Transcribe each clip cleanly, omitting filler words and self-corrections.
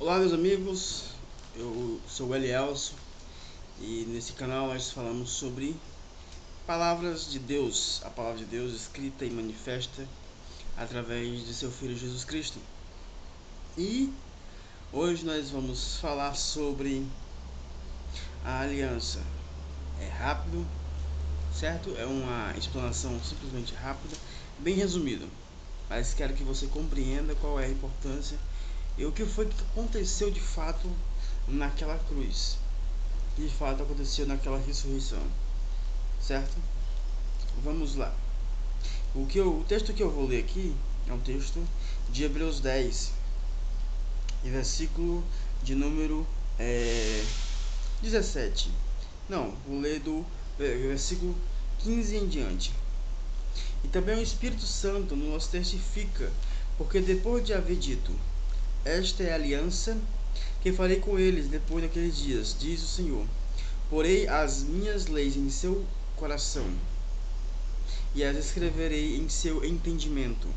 Olá meus amigos, eu sou o Elielso e nesse canal nós falamos sobre palavras de Deus, a palavra de Deus escrita e manifesta através de seu Filho Jesus Cristo. E hoje nós vamos falar sobre a aliança. É rápido, certo? É uma explanação simplesmente rápida, bem resumido, mas quero que você compreenda qual é a importância e o que foi que aconteceu de fato naquela cruz. De fato aconteceu naquela ressurreição, certo? Vamos lá. O texto que eu vou ler aqui é um texto de Hebreus 10, e versículo de número 17. Não, vou ler do versículo 15 em diante. E também o Espírito Santo nos testifica, porque depois de haver dito: esta é a aliança que farei com eles depois daqueles dias, diz o Senhor. Porei as minhas leis em seu coração e as escreverei em seu entendimento.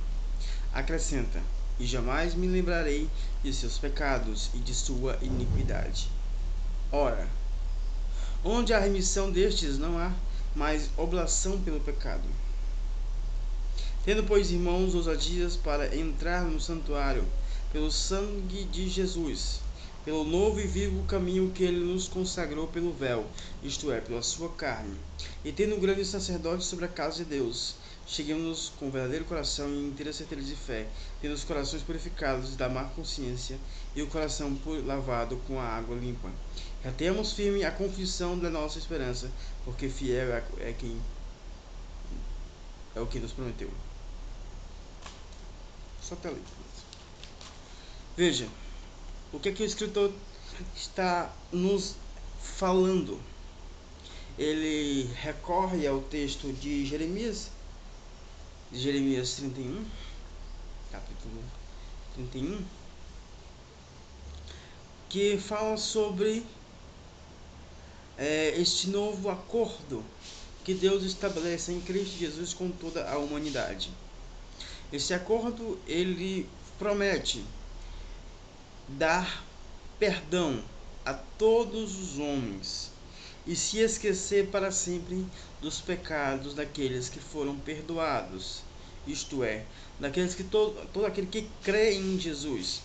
Acrescenta: e jamais me lembrarei de seus pecados e de sua iniquidade. Ora, onde há remissão destes, não há mais oblação pelo pecado. Tendo, pois, irmãos, ousadias para entrar no santuário, pelo sangue de Jesus, pelo novo e vivo caminho que ele nos consagrou pelo véu, isto é, pela sua carne, e tendo um grande sacerdote sobre a casa de Deus, cheguemos-nos com verdadeiro coração e inteira certeza de fé, tendo os corações purificados da má consciência e o coração lavado com a água limpa. Retemos firme a confissão da nossa esperança, porque fiel é quem é o que nos prometeu. Só até ali. Veja, o que o escritor está nos falando. Ele recorre ao texto de Jeremias 31, capítulo 31, que fala sobre este novo acordo que Deus estabelece em Cristo Jesus com toda a humanidade. Esse acordo, ele promete dar perdão a todos os homens e se esquecer para sempre dos pecados daqueles que foram perdoados, isto é, daqueles que todo aquele que crê em Jesus,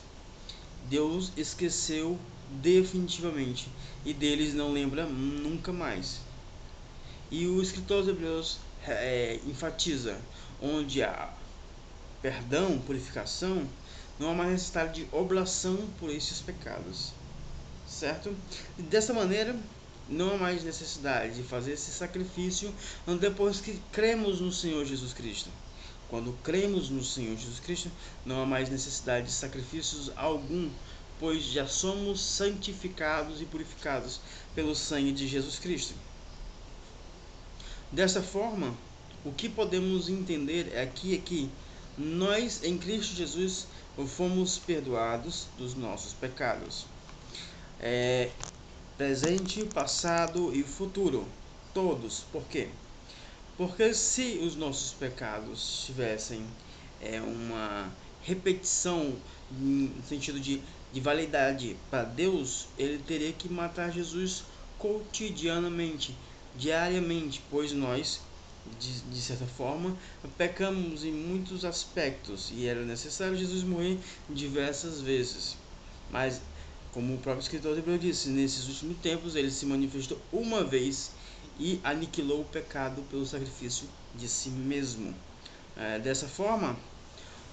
Deus esqueceu definitivamente e deles não lembra nunca mais. E o escritor de Hebreus enfatiza: onde há perdão, purificação, não há mais necessidade de oblação por esses pecados, certo? E dessa maneira, não há mais necessidade de fazer esse sacrifício depois que cremos no Senhor Jesus Cristo. Quando cremos no Senhor Jesus Cristo, não há mais necessidade de sacrifícios algum, pois já somos santificados e purificados pelo sangue de Jesus Cristo. Dessa forma, o que podemos entender aqui é que nós, em Cristo Jesus, fomos perdoados dos nossos pecados. Presente, passado e futuro. Todos. Por quê? Porque se os nossos pecados tivessem uma repetição no sentido de validade para Deus, ele teria que matar Jesus cotidianamente, diariamente, pois nós, de certa forma, pecamos em muitos aspectos e era necessário Jesus morrer diversas vezes. Mas, como o próprio escritor de Hebreus disse, nesses últimos tempos ele se manifestou uma vez e aniquilou o pecado pelo sacrifício de si mesmo. Dessa forma,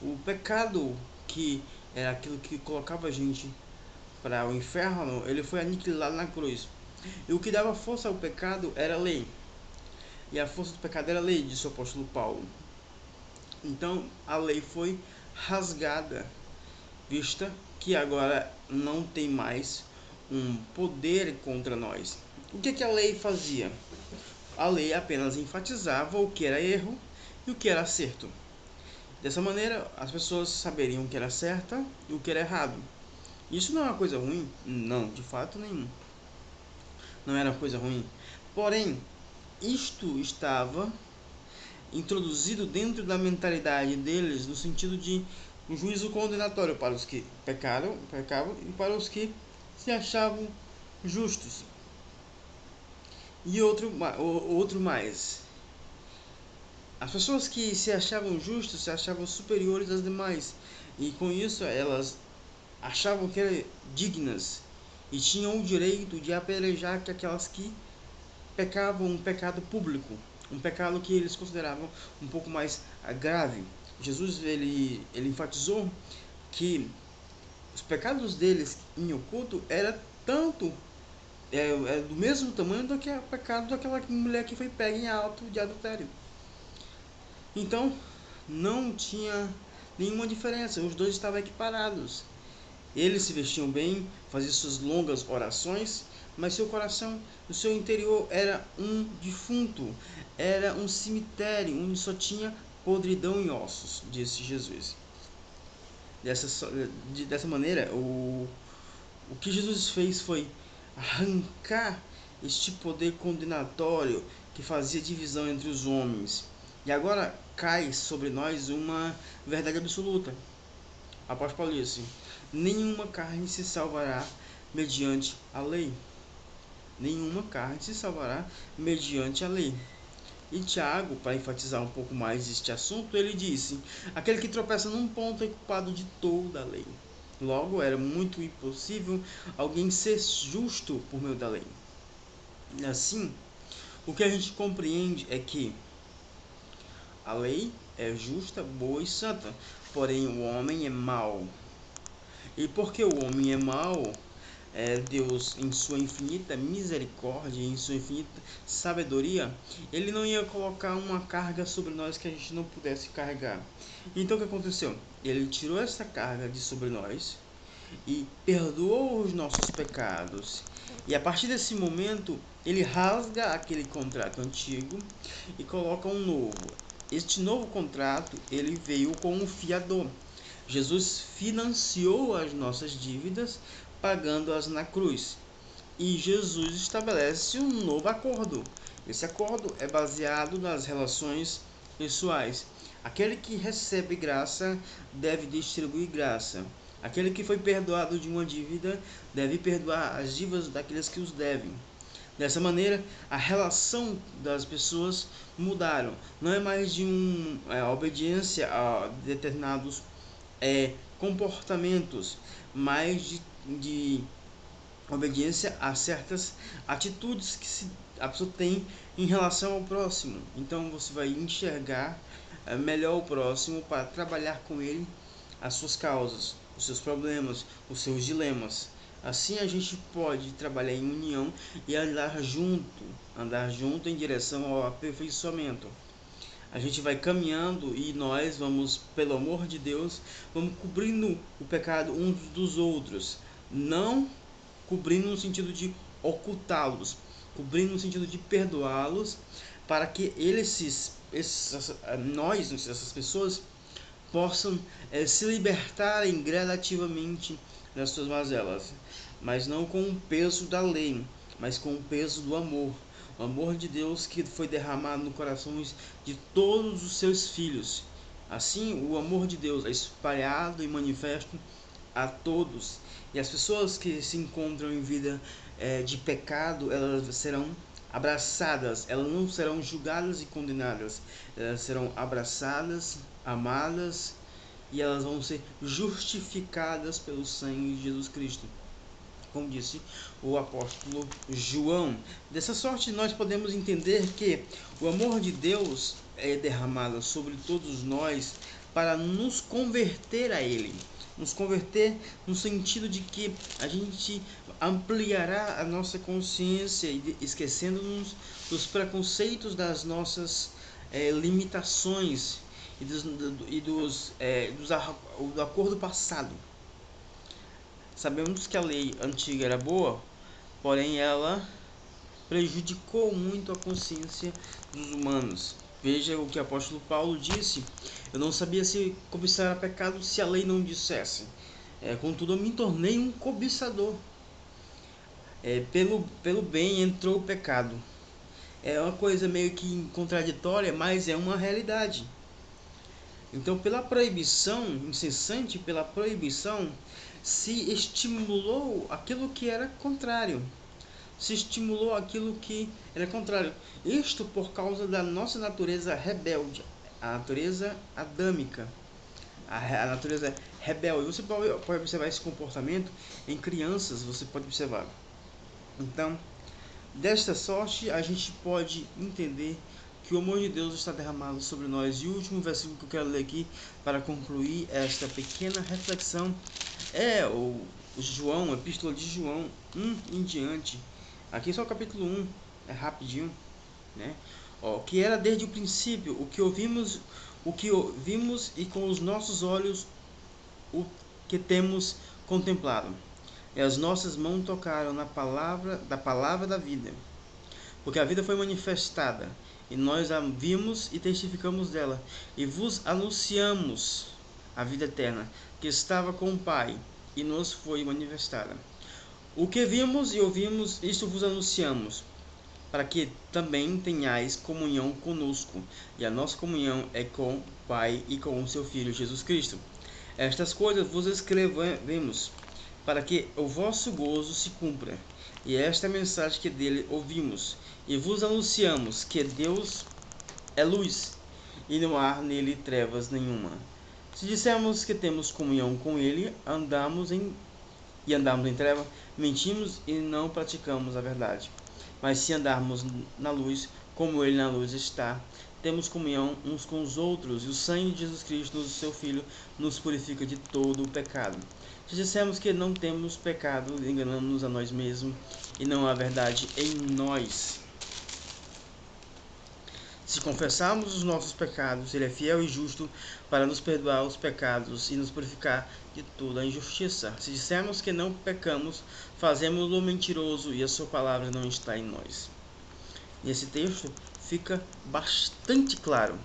o pecado, que era aquilo que colocava a gente para o inferno, ele foi aniquilado na cruz. E o que dava força ao pecado era a lei. E a força do pecado era a lei, disse o apóstolo Paulo. Então a lei foi rasgada, vista que agora não tem mais um poder contra nós. O que a lei fazia? A lei apenas enfatizava o que era erro e o que era acerto. Dessa maneira, as pessoas saberiam o que era certo e o que era errado. Isso não é uma coisa ruim? Não, de fato nenhum. Não era coisa ruim. Porém, isto estava introduzido dentro da mentalidade deles no sentido de um juízo condenatório para os que pecavam e para os que se achavam justos. E outro mais. As pessoas que se achavam justas se achavam superiores às demais, e com isso elas achavam que eram dignas e tinham o direito de apedrejar aquelas que pecavam um pecado público, um pecado que eles consideravam um pouco mais grave. Jesus ele enfatizou que os pecados deles em oculto era tanto do mesmo tamanho do que o pecado daquela mulher que foi pega em ato de adultério. Então não tinha nenhuma diferença, os dois estavam equiparados. Eles se vestiam bem, faziam suas longas orações, mas seu coração, o seu interior era um defunto, era um cemitério onde só tinha podridão e ossos, disse Jesus. Dessa maneira, o que Jesus fez foi arrancar este poder condenatório que fazia divisão entre os homens. E agora cai sobre nós uma verdade absoluta. O apóstolo Paulo disse: nenhuma carne se salvará mediante a lei. Nenhuma carne se salvará mediante a lei. E Tiago, para enfatizar um pouco mais este assunto, ele disse: aquele que tropeça num ponto é culpado de toda a lei. Logo, era muito impossível alguém ser justo por meio da lei. Assim, o que a gente compreende é que a lei é justa, boa e santa, porém o homem é mau. E porque o homem é mau, Deus, em sua infinita misericórdia, em sua infinita sabedoria, ele não ia colocar uma carga sobre nós que a gente não pudesse carregar. Então o que aconteceu? Ele tirou essa carga de sobre nós e perdoou os nossos pecados. E a partir desse momento, ele rasga aquele contrato antigo e coloca um novo. Este novo contrato, ele veio com um fiador. Jesus financiou as nossas dívidas, pagando-as na cruz. E Jesus estabelece um novo acordo. Esse acordo é baseado nas relações pessoais. Aquele que recebe graça deve distribuir graça. Aquele que foi perdoado de uma dívida deve perdoar as dívidas daqueles que os devem. Dessa maneira, a relação das pessoas mudaram. Não é mais de obediência a determinados comportamentos, mas de obediência a certas atitudes que a pessoa tem em relação ao próximo. Então você vai enxergar melhor o próximo para trabalhar com ele as suas causas, os seus problemas, os seus dilemas. Assim a gente pode trabalhar em união e andar junto em direção ao aperfeiçoamento. A gente vai caminhando e nós vamos, pelo amor de Deus, vamos cobrindo o pecado uns dos outros, não cobrindo no sentido de ocultá-los, cobrindo no sentido de perdoá-los, para que essas pessoas possam se libertarem gradativamente das suas mazelas, mas não com o peso da lei, mas com o peso do amor. O amor de Deus que foi derramado no corações de todos os seus filhos. Assim, o amor de Deus é espalhado e manifesto a todos. E as pessoas que se encontram em vida de pecado, elas serão abraçadas, elas não serão julgadas e condenadas, elas serão abraçadas, amadas e elas vão ser justificadas pelo sangue de Jesus Cristo, como disse o apóstolo João. Dessa sorte nós podemos entender que o amor de Deus é derramado sobre todos nós para nos converter a Ele. Nos converter no sentido de que a gente ampliará a nossa consciência, esquecendo-nos dos preconceitos das nossas limitações e do acordo passado. Sabemos que a lei antiga era boa, porém ela prejudicou muito a consciência dos humanos. Veja o que o apóstolo Paulo disse: eu não sabia se cobiçar era pecado se a lei não dissesse. Contudo, eu me tornei um cobiçador. Pelo bem entrou o pecado. É uma coisa meio que contraditória, mas é uma realidade. Então, pela proibição incessante, pela proibição, se estimulou aquilo que era contrário. Se estimulou aquilo que era contrário. Isto por causa da nossa natureza rebelde, a natureza adâmica, a natureza rebelde. Você pode observar esse comportamento em crianças, você pode observar. Então, desta sorte, a gente pode entender que o amor de Deus está derramado sobre nós. E o último versículo que eu quero ler aqui para concluir esta pequena reflexão é o João, a epístola de João 1 em diante. Aqui só o capítulo 1, é rapidinho, né? Ó, que era desde o princípio, o que ouvimos e com os nossos olhos o que temos contemplado. E as nossas mãos tocaram na palavra da vida. Porque a vida foi manifestada, e nós a vimos e testificamos dela, e vos anunciamos a vida eterna, que estava com o Pai, e nos foi manifestada. O que vimos e ouvimos, isto vos anunciamos, para que também tenhais comunhão conosco, e a nossa comunhão é com o Pai e com o seu Filho Jesus Cristo. Estas coisas vos escrevemos, para que o vosso gozo se cumpra. E esta é a mensagem que dele ouvimos, e vos anunciamos que Deus é luz, e não há nele trevas nenhuma. Se dissermos que temos comunhão com ele, andamos em treva, mentimos e não praticamos a verdade. Mas se andarmos na luz, como ele na luz está, temos comunhão uns com os outros, e o sangue de Jesus Cristo, seu Filho, nos purifica de todo o pecado. Se dissermos que não temos pecado, enganamos-nos a nós mesmos, e não há verdade em nós. Se confessarmos os nossos pecados, ele é fiel e justo para nos perdoar os pecados e nos purificar de toda a injustiça. Se dissermos que não pecamos, fazemos-o mentiroso e a sua palavra não está em nós. Nesse texto fica bastante claro.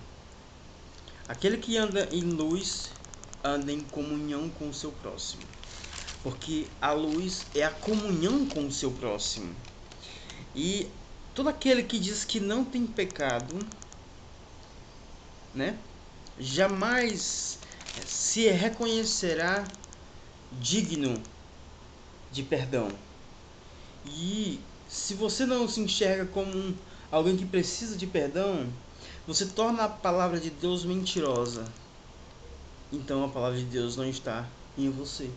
Aquele que anda em luz, anda em comunhão com o seu próximo. Porque a luz é a comunhão com o seu próximo. E todo aquele que diz que não tem pecado, né, jamais se reconhecerá digno de perdão. E se você não se enxerga como alguém que precisa de perdão, você torna a palavra de Deus mentirosa. Então a palavra de Deus não está em você.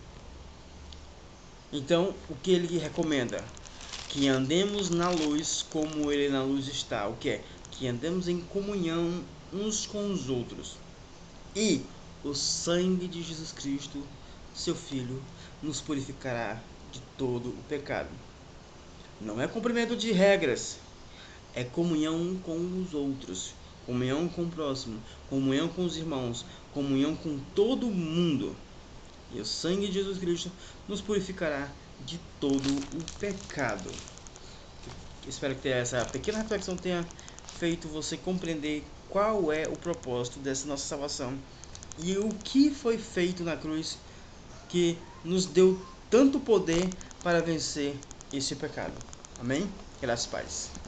Então, o que ele recomenda? Que andemos na luz como ele na luz está. O que é? Que andemos em comunhão uns com os outros. E o sangue de Jesus Cristo, seu Filho, nos purificará de todo o pecado. Não é cumprimento de regras, é comunhão com os outros, comunhão com o próximo, comunhão com os irmãos, comunhão com todo mundo. E o sangue de Jesus Cristo nos purificará de todo o pecado. Espero que essa pequena reflexão tenha feito você compreender qual é o propósito dessa nossa salvação e o que foi feito na cruz que nos deu tanto poder para vencer esse pecado. Amém? Graças a Deus.